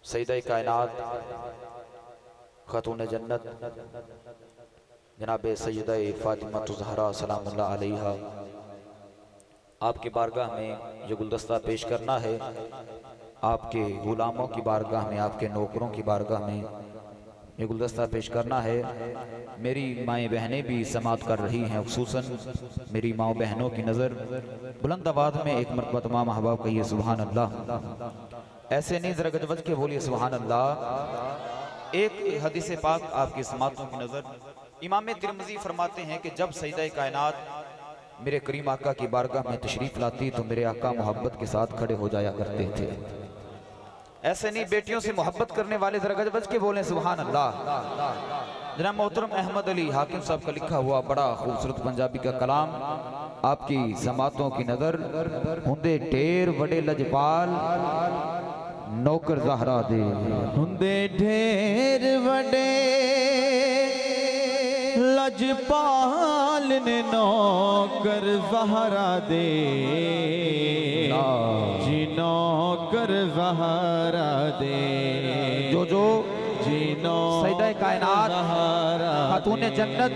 सईदा कायनात खातून जन्नत जनाब सैयदा फातिमा ज़हरा सलामुल्लाह अलैहा आपकी बारगाह में ये गुलदस्ता पेश करना है। आपके गुलामों की बारगाह में, आपके नौकरों की बारगाह में ये गुलदस्ता पेश करना है। मेरी माएँ बहनें भी समात कर रही हैं, खुसूसन मेरी माँ बहनों की नज़र बुलंद आवाज़ में एक मरतबा तमाम अहबाब कहिए सुभान अल्लाह। ऐसे नहीं, ज़रा गजवज के बोलिए सुभान अल्लाह। एक हदीस पाक आपकी समातों की नज़र इमाम तिरमिज़ी फरमाते हैं कि जब सईदा कायनात मेरे करीम आका की बारगाह में तशरीफ़ लाती तो मेरे आका मोहब्बत के साथ खड़े हो जाया करते थे। ऐसे नहीं, बेटियों से मोहब्बत करने वाले ज़रा गजवज के बोलें सुभान अल्लाह। जनाब मोहतरम अहमद अली हाकिम साहब का लिखा हुआ बड़ा खूबसूरत पंजाबी का कलाम आपकी समातों की नज़र। हुंदे ढेर वडे लजपाल नौकर ज़हरा दे, हुंदे ढेर वडे लजपाल ने नौकर ज़हरा दे, जी नौकर ज़हरा दे। जो सईदा कायनात खातून जन्नत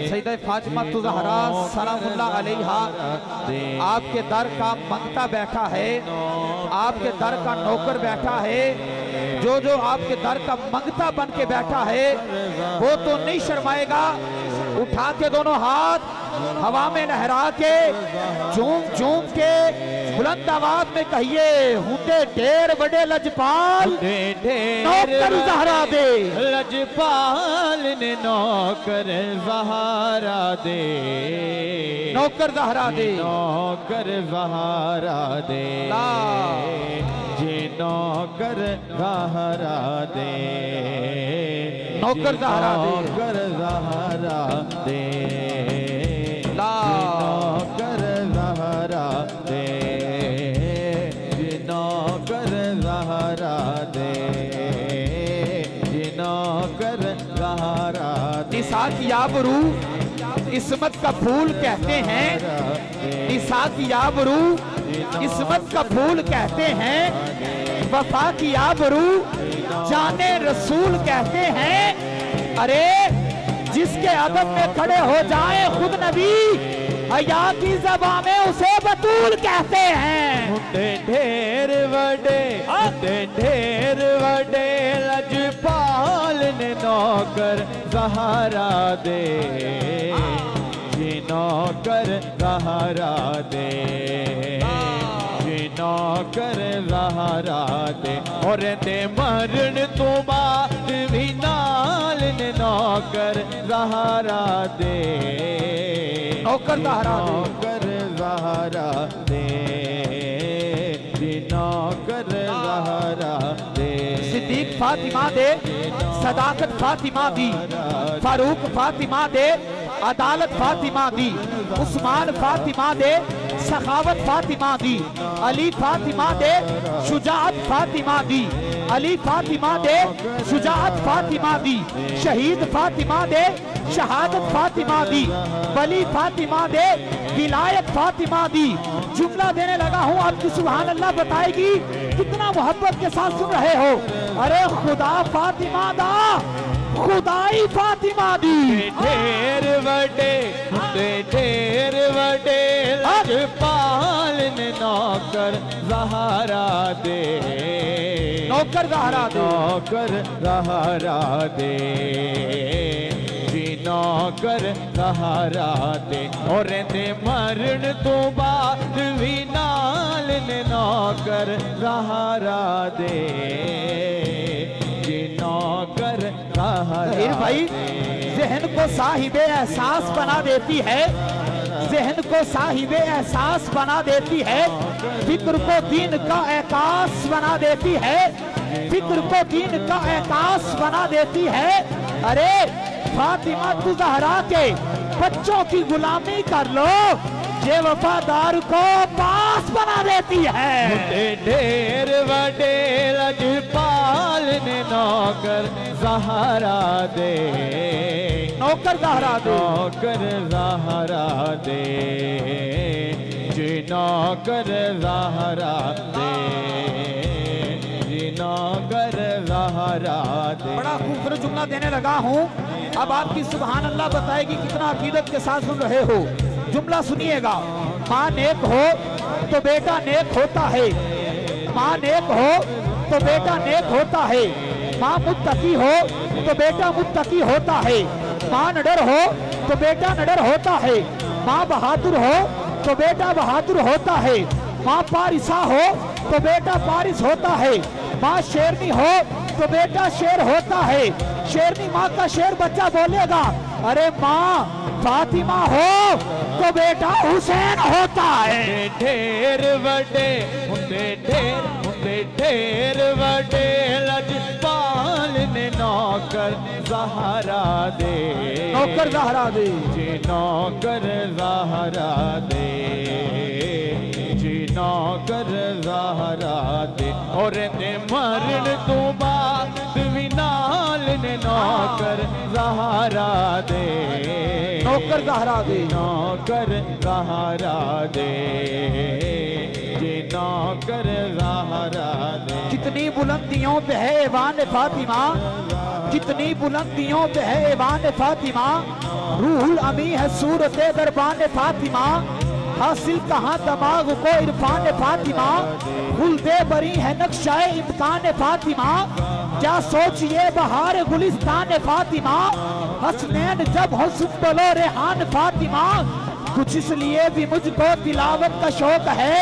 सईदा फातिमा ज़हरा सलामुल्लाह अलैहा आपके दर का मंगता बैठा है, आपके दर का नौकर बैठा है। जो आपके दर का मंगता बन के बैठा है वो तो नहीं शर्माएगा। उठा के दोनों हाथ हवा में लहरा के झूम झूम के बुलंद आवाज में कहिए, हुंदे ढेर बड़े लजपाल नौकर ज़हरा दे, लजपाल ने नौकर ज़हरा दे, नौकर ज़हरा दे, नौकर ज़हरा दे, जी नौकर ज़हरा दे, नौकर ज़हरा दे, नौकर ज़हरा दे, नौकर ज़हरा दे, नौकर ज़हरा दे, नौकर ज़हरा दे। निसा की आबरू इस्मत का फूल कहते हैं, निसा की आबरू इस्मत का फूल कहते हैं, वफा की आबरू जाने रसूल कहते हैं। अरे जिसके अदब में खड़े हो जाए खुद नबी, हया की ज़बान में उसे बतूल कहते हैं। हुंदे ढेर वडे, हुंदे ढेर वडे लजपाल ने नौकर ज़हरा दे, जी नौकर ज़हरा दे, जी नौकर ज़हरा दे। और दे मरण तो बाद भी नाल ने नौकर ज़हरा दे, नौकर ज़हरा दे, नौकर ज़हरा दे, नौकर ज़हरा दे। सिद्दीक फातिमा दे, सदाकत फातिमा दी, फारूक फातिमा दे, अदालत फातिमा दी, उस्मान फातिमा दे, सखावत फातिमा दी, अली फातिमा दे, शुजाअत फातिमा दी, अली फातिमा दे, शुजाअत फातिमा दी, शहीद फातिमा दे, शहादत फातिमा दी, वली फातिमा दे, विलायत फातिमा दी। जुमला देने लगा हूँ, आपकी सुभान अल्लाह बताएगी कितना मोहब्बत के साथ सुन रहे हो। अरे खुदा फातिमा दा, खुदाई फातिमा दी। ढेर वडे, ढेर वडे लजपाल ने नौकर ज़हरा दे, नौकर ज़हरा दे, नौकर ज़हरा दे, जी नौकर ज़हरा दे। और दे मरण तो बाद भी नाल ने नौकर ज़हरा दे, जी नौकर ज़हरा भाई ज़हन को साहिबे एहसास बना देती है, ज़हन को साहिबे एहसास बना देती है, फिक्र को दीन का एहसास बना देती है, फिक्र को दीन का एहसास बना देती है। अरे फातिमा ज़हरा के बच्चों की गुलामी कर लो, ये वफादार को पास बना देती है। ढेर वडे लजपाल ने नौकर ज़हरा दे, नौकर ज़हरा दे, नौकर ज़हरा दे, जी नौकर ज़हरा दे, जी नौकर ज़हरा दे। बड़ा खूबसूरत जुमला देने लगा हूँ, अब आपकी सुभान अल्लाह बताएगी कितना अकीदत के साथ सुन रहे हो। जुमला सुनिएगा, माँ नेक हो तो बेटा नेक होता है, माँ नेक हो तो बेटा नेक होता है, माँ मुत्तकी हो तो बेटा मुत्तकी होता है, माँ निडर हो तो बेटा निडर होता है, माँ बहादुर हो तो बेटा बहादुर होता है, माँ पारिसा हो तो बेटा पारिस होता है, माँ शेरनी हो तो बेटा शेर होता है। शेरनी माँ का शेर बच्चा बोलेगा, अरे माँ फातिमा हो तो बेटा हुसैन होता है। ढेर वडे हुंदे ढेर वडे लजपाल ने नौकर ज़हरा दे। नौकर ज़हरा दे, जी नौकर ज़हरा दे, जी नौकर ज़हरा दे। और ते मरण तो बाद भी नाल ने नौकर ज़हरा दे। नौकर ज़हरा दे, नौकर ज़हरा दे, जी नौकर ज़हरा दे। कितनी बुलंदियों पे है ऐवान फातिमा, कितनी बुलंदियों पे है ऐवान फातिमा, रूहुल अमी है सूरत दरबान फातिमा, हासिल कहाँ दमाग को इरफान फातिमा, गुलदे बरी है नक्शाए इम्कान फातिमा, क्या सोचिए बहार गुलिस्तान फातिमा, हसनैन जब हो सुबलो रेहान फातिमा। कुछ इसलिए भी मुझको तिलावत का शौक है,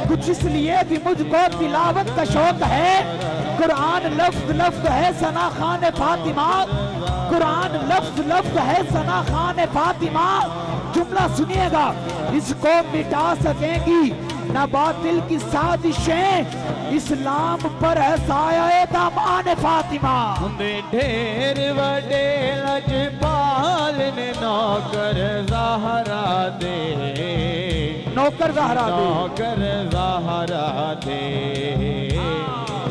कुछ इसलिए भी मुझको तिलावत का शौक है, कुरान लफ्ज लफ्ज है सना खान फातिमा, कुरान लफ्ज लफ्ज है सना खान फातिमा। जुमला सुनिएगा, इसको मिटा सकेंगी न बातिल की साजिशें, इस्लाम पर है साया दामान फातिमा। ढेर वडे लजपाल ने नौकर ज़हरा दे। नौकर ज़हरा दे, नौकर ज़हरा दे,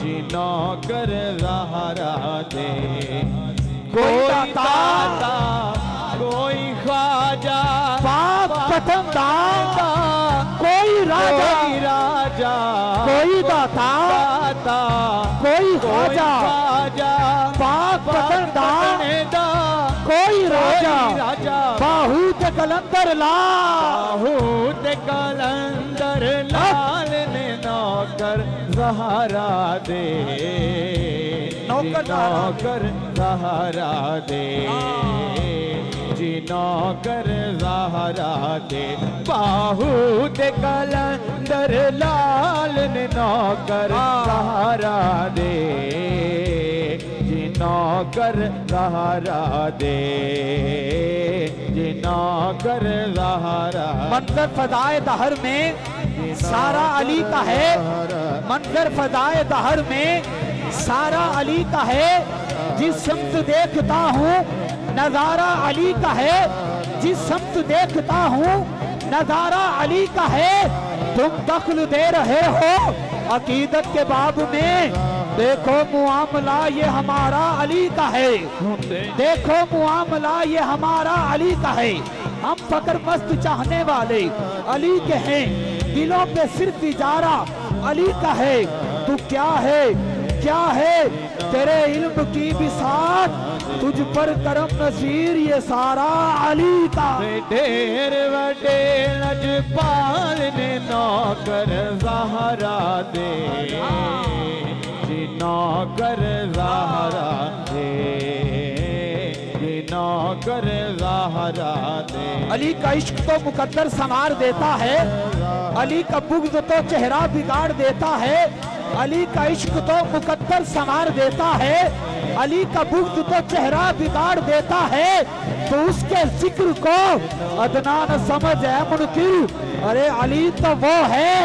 जी नौकर ज़हरा दे। कोई दाता कोई ख्वाजा पाक पतंगा, कोई राजा, कोई दाता, कोई ख्वाजा, पाक पतंगा, कोई राजा, बाहूत कलंदर बाहूत कलंदर लाल ने नौकर ज़हरा दे। नौकर ज़हरा दे, जी नौकर ज़हरा दे। बाहूत कलंदर लाल ने नौकर ज़हरा दे, जी नौकर ज़हरा दे, जी नौकर ज़हरा। मंजर फदाए दहर में सारा अली का है, मंजर फदाए दहर में सारा अली का है, जिस समत देखता हूँ नजारा अली का है, जिस समत देखता हूँ नजारा अली का है। तुम दखल दे रहे हो अकीदत के बाब में, देखो मुआमला ये हमारा अली का है, देखो मुआमला ये हमारा अली का है। हम फकर मस्त चाहने वाले अली के हैं, दिलों पे सिर्फ इजारा अली का है। तू क्या है, क्या है तेरे इल्म की बिसात, तुझ पर करम नसीर ये सारा अली का। ढेर वडे लजपाल ने नौकर ज़हरा दे, जी नौकर ज़हरा दे, जी नौकर ज़हरा दे। अली का इश्क तो मुकद्दर संवार देता है, अली का बुग़्ज़ तो चेहरा बिगाड़ देता है, अली का इश्क तो मुकद्दर संवार देता है, अली का बुग़्ज़ तो चेहरा बिगाड़ देता है। तो उसके जिक्र को अदना न समझ है मुनकिर, अरे अली तो वो है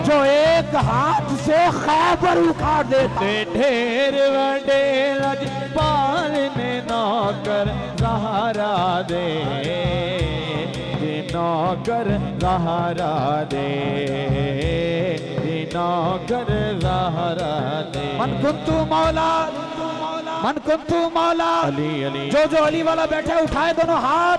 जो एक हाथ से खैबर उखाड़ देता। ढेर वडे लजपाल ने नौकर ज़हरा दे, जी नौकर ज़हरा दे, जी नौकर ज़हरा दे। मन कुंतु मौला, मन कुंतु मौला, अली अली जो अली वाला बैठे उठाए दोनों हाथ,